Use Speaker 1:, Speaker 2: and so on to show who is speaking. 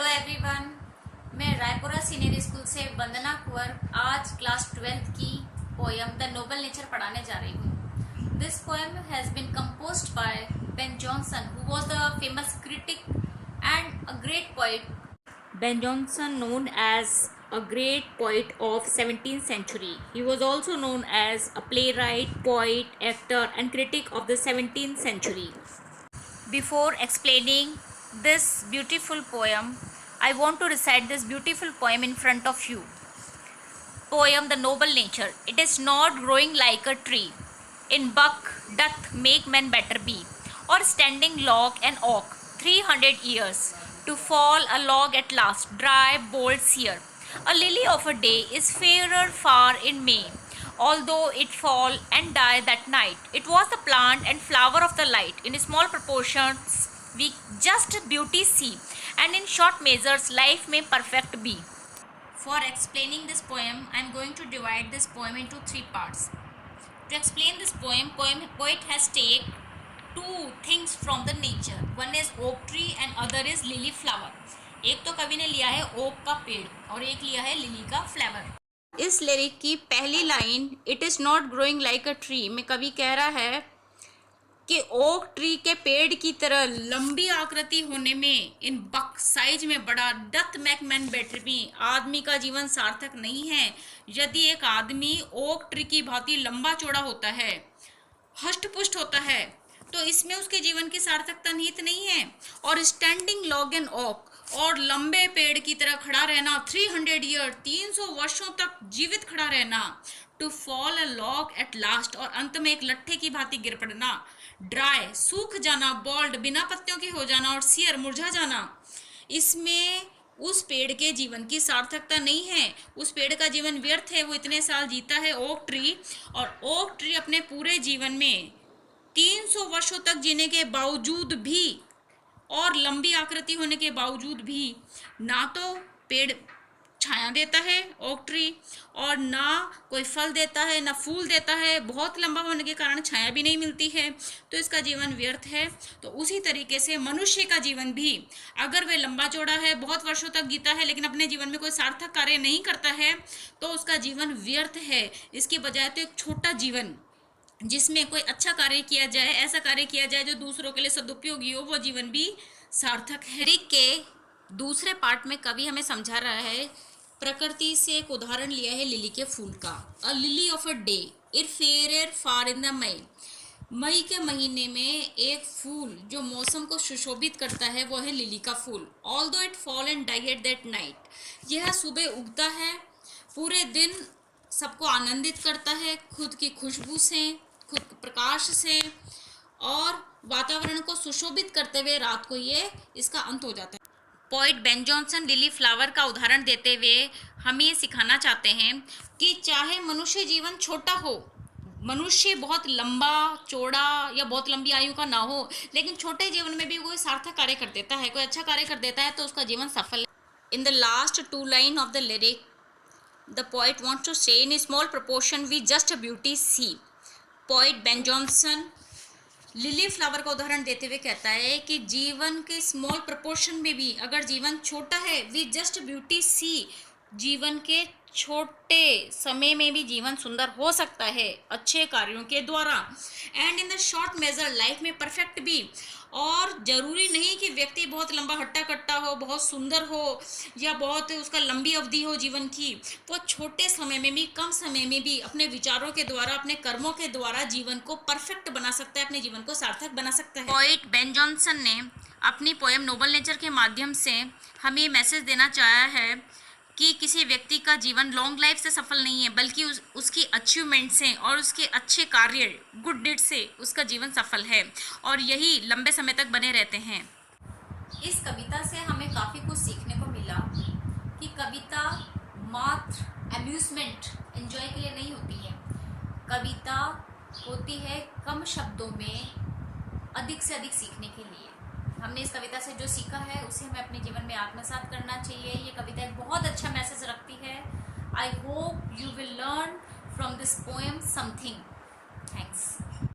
Speaker 1: Hello everyone, मैं Raipura senior school से वंदना कुंवर आज क्लास 12th की पोयम द नोबल नेचर पढ़ाने जा रही हूँ। This poem has been composed by Ben Jonson, who was the famous critic and a great poet. Ben Jonson, known as a great poet of 17th century. He was also known as a playwright, poet, actor and critic of the 17th century. Before explaining this beautiful poem, I want to recite this beautiful poem in front of you. Poem The Noble Nature. It is not growing like a tree, in buck doth make men better be, or standing log and oak 300 years, to fall a log at last, dry, bold, sere. A lily of a day is fairer far in May, although it fall and die that night. It was the plant and flower of the light. In small proportions we just beauty see, and in short measures life may perfect be. For explaining this poem, I am going to divide this poem into three parts. To explain this poem, poet has taken two things from the nature. One is oak tree and other is lily flower. एक तो कवि ने लिया है okay का पेड़ और एक लिया है लिली का फ्लावर. इस लिरिक की पहली line it is not growing like a tree में कवि कह रहा है कि ओक ट्री के पेड़ की तरह लंबी आकृति होने में, इन बक साइज में बड़ा, doth make man better be, आदमी का जीवन सार्थक नहीं है. यदि एक आदमी ओक ट्री की भांति लंबा चौड़ा होता है, हष्ट पुष्ट होता है, तो इसमें उसके जीवन की सार्थकता निहित नहीं है. और स्टैंडिंग लॉग एंड ओक, और लंबे पेड़ की तरह खड़ा रहना, 300 ईयर 300 वर्षों तक जीवित खड़ा रहना. To fall a log at last, और अंत में एक लट्ठे की भांति गिर पड़ना. ड्राई सूख जाना, बॉल्ड बिना पत्तियों के हो जाना, और सियर मुरझा जाना. इसमें उस पेड़ के जीवन की सार्थकता नहीं है, उस पेड़ का जीवन व्यर्थ है. वो इतने साल जीता है ओक ट्री, और ओक ट्री अपने पूरे जीवन में 300 वर्षों तक जीने के बावजूद भी और लंबी आकृति होने के बावजूद भी ना तो पेड़ छाया देता है ओक ट्री, और ना कोई फल देता है, ना फूल देता है. बहुत लंबा होने के कारण छाया भी नहीं मिलती है, तो इसका जीवन व्यर्थ है. तो उसी तरीके से मनुष्य का जीवन भी, अगर वह लंबा चौड़ा है, बहुत वर्षों तक जीता है, लेकिन अपने जीवन में कोई सार्थक कार्य नहीं करता है, तो उसका जीवन व्यर्थ है. इसकी बजाय तो एक छोटा जीवन जिसमें कोई अच्छा कार्य किया जाए, ऐसा कार्य किया जाए जो दूसरों के लिए सदुपयोगी हो, वो जीवन भी सार्थक है. लिरिक के दूसरे पार्ट में कवि हमें समझा रहा है, प्रकृति से एक उदाहरण लिया है लिली के फूल का. A lily of a day it fair far in the May. मई के महीने में एक फूल जो मौसम को सुशोभित करता है वो है लिली का फूल. Although it fall and die at that night. यह सुबह उगता है, पूरे दिन सबको आनंदित करता है खुद की खुशबू से, खुद प्रकाश से, और वातावरण को सुशोभित करते हुए रात को ये इसका अंत हो जाता है. Poet Ben Jonson lily flower का उदाहरण देते हुए हमें ये सिखाना चाहते हैं कि चाहे मनुष्य जीवन छोटा हो, मनुष्य बहुत लंबा चौड़ा या बहुत लंबी आयु का ना हो, लेकिन छोटे जीवन में भी कोई सार्थक कार्य कर देता है, कोई अच्छा कार्य कर देता है, तो उसका जीवन सफल है. In the last two line of the lyric the poet wants to say, in a small proportion we just beauty see. Poet Ben Jonson lily flower का उदाहरण देते हुए कहता है कि जीवन के स्मॉल प्रोपोर्शन में भी, अगर जीवन छोटा है, वी जस्ट ब्यूटी सी, जीवन के छोटे समय में भी जीवन सुंदर हो सकता है अच्छे कार्यों के द्वारा. And in the short measure life में परफेक्ट भी, और जरूरी नहीं कि व्यक्ति बहुत लंबा हट्टा कट्टा हो, बहुत सुंदर हो, या बहुत उसका लंबी अवधि हो जीवन की. वो छोटे समय में भी, कम समय में भी अपने विचारों के द्वारा, अपने कर्मों के द्वारा जीवन को परफेक्ट बना सकता है, अपने जीवन को सार्थक बना सकता है. पोएट बेन जॉनसन ने अपनी पोएम नोबल नेचर के माध्यम से हमें मैसेज देना चाहा है कि किसी व्यक्ति का जीवन लॉन्ग लाइफ से सफल नहीं है, बल्कि उसकी अचीवमेंट से और उसके अच्छे कार्य, गुड डीड से उसका जीवन सफल है, और यही लंबे समय तक बने रहते हैं. इस कविता से हमें काफ़ी कुछ सीखने को मिला कि कविता मात्र अम्यूजमेंट, एंजॉय के लिए नहीं होती है. कविता होती है कम शब्दों में अधिक से अधिक सीखने के लिए. हमने इस कविता से जो सीखा है उसे हमें अपने जीवन में आत्मसात करना चाहिए. ये कविता एक बहुत अच्छा मैसेज रखती है. I hope you will learn from this poem something. Thanks.